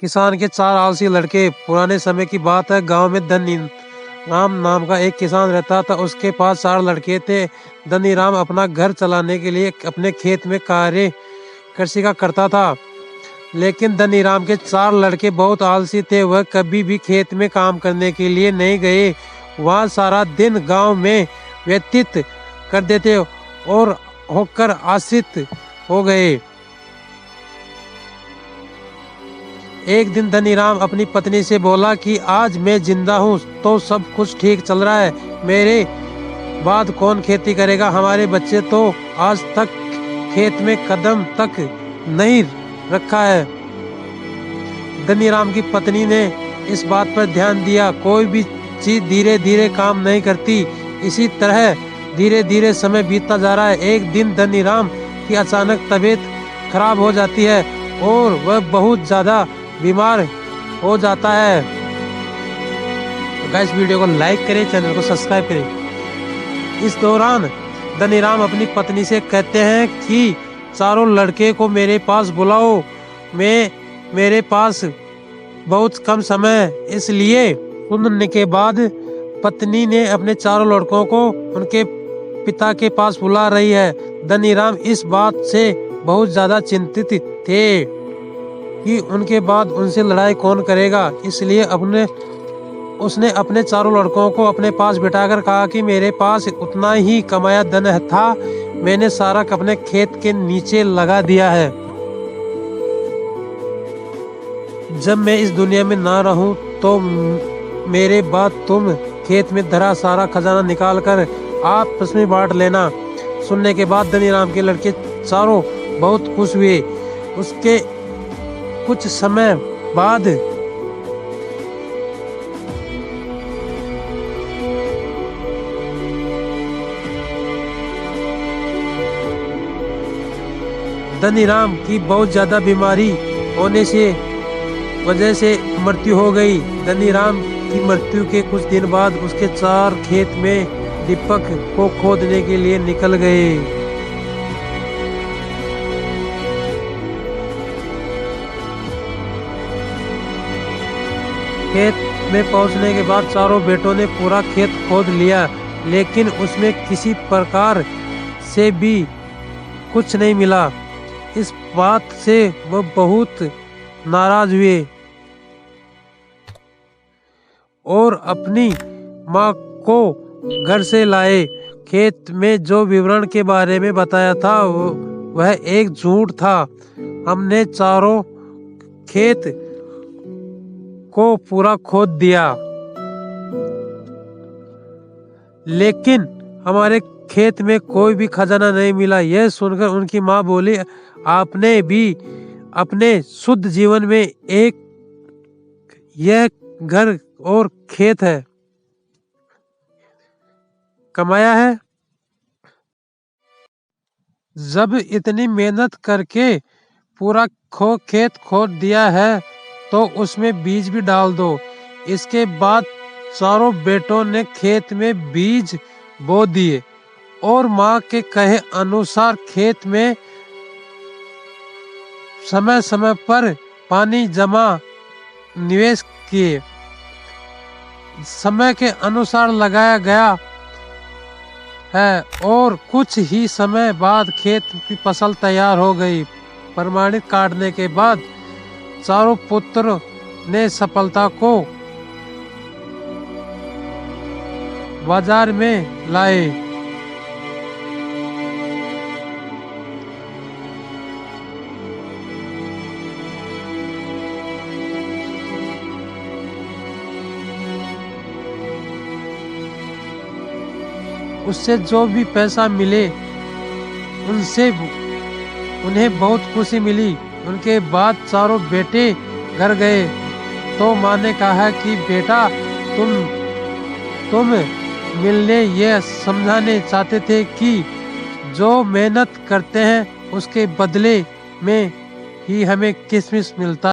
किसान के 4 आलसी लड़के। पुराने समय की बात है। गांव में धनी राम नाम का एक किसान रहता था। उसके पास 4 लड़के थे। धनी राम अपना घर चलाने के लिए अपने खेत में कृषि का करता था। लेकिन धनी राम के 4 लड़के बहुत आलसी थे। वह कभी भी खेत में काम करने के लिए नहीं गए। वह सारा दिन गांव में व्यतीत कर देते और होकर आश्रित हो गए। एक दिन धनीराम अपनी पत्नी से बोला कि आज मैं जिंदा हूँ तो सब कुछ ठीक चल रहा है। मेरे बाद कौन खेती करेगा? हमारे बच्चे तो आज तक खेत में कदम तक नहीं रखा है। धनीराम की पत्नी ने इस बात पर ध्यान दिया। कोई भी चीज धीरे धीरे काम नहीं करती। इसी तरह धीरे धीरे समय बीतता जा रहा है। एक दिन धनीराम की अचानक तबीयत खराब हो जाती है और वह बहुत ज्यादा बीमार हो जाता है। तो गाइस, वीडियो को लाइक करें, चैनल को सब्सक्राइब करें। इस दौरान धनीराम अपनी पत्नी से कहते हैं कि चारों लड़के को मेरे पास बुलाओ। मेरे पास बहुत कम समय है। इसलिए सुनने के बाद पत्नी ने अपने चारों लड़कों को उनके पिता के पास बुला रही है। धनीराम इस बात से बहुत ज्यादा चिंतित थे कि उनके बाद उनसे लड़ाई कौन करेगा। इसलिए उसने अपने चारों लड़कों को अपने पास बिठाकर कहा कि मेरे पास उतना ही कमाया धन था। मैंने सारा अपने खेत के नीचे लगा दिया है। जब मैं इस दुनिया में ना रहूं तो मेरे बाद तुम खेत में धरा सारा खजाना निकाल कर आपस में बांट लेना। सुनने के बाद धनीराम के लड़के चारों बहुत खुश हुए। उसके कुछ समय बाद धनीराम की बहुत ज्यादा बीमारी होने से वजह से मृत्यु हो गई। धनीराम की मृत्यु के कुछ दिन बाद उसके 4 खेत में दीपक को खोदने के लिए निकल गए। खेत में पहुंचने के बाद चारों बेटों ने पूरा खेत खोद लिया, लेकिन उसमें किसी प्रकार से भी कुछ नहीं मिला। इस बात से वह बहुत नाराज हुए और अपनी माँ को घर से लाए। खेत में जो विवरण के बारे में बताया था वह एक झूठ था। हमने चारों खेत को पूरा खोद दिया, लेकिन हमारे खेत में कोई भी खजाना नहीं मिला। यह सुनकर उनकी माँ बोली, आपने भी अपने शुद्ध जीवन में यह घर और खेत है कमाया है। जब इतनी मेहनत करके पूरा खेत खोद दिया है तो उसमें बीज भी डाल दो। इसके बाद चारों बेटों ने खेत में बीज बो दिए और माँ के कहे अनुसार खेत में समय समय पर पानी जमा निवेश किए। समय के अनुसार लगाया गया है और कुछ ही समय बाद खेत की फसल तैयार हो गई। प्रमाणित काटने के बाद चारों पुत्र ने सफलता को बाजार में लाए। उससे जो भी पैसा मिले उनसे उन्हें बहुत खुशी मिली। उनके बाद चारों बेटे घर गए तो माँ ने कहा कि बेटा तुम मिलने यह समझाने चाहते थे कि जो मेहनत करते हैं उसके बदले में ही हमें किशमिश मिलता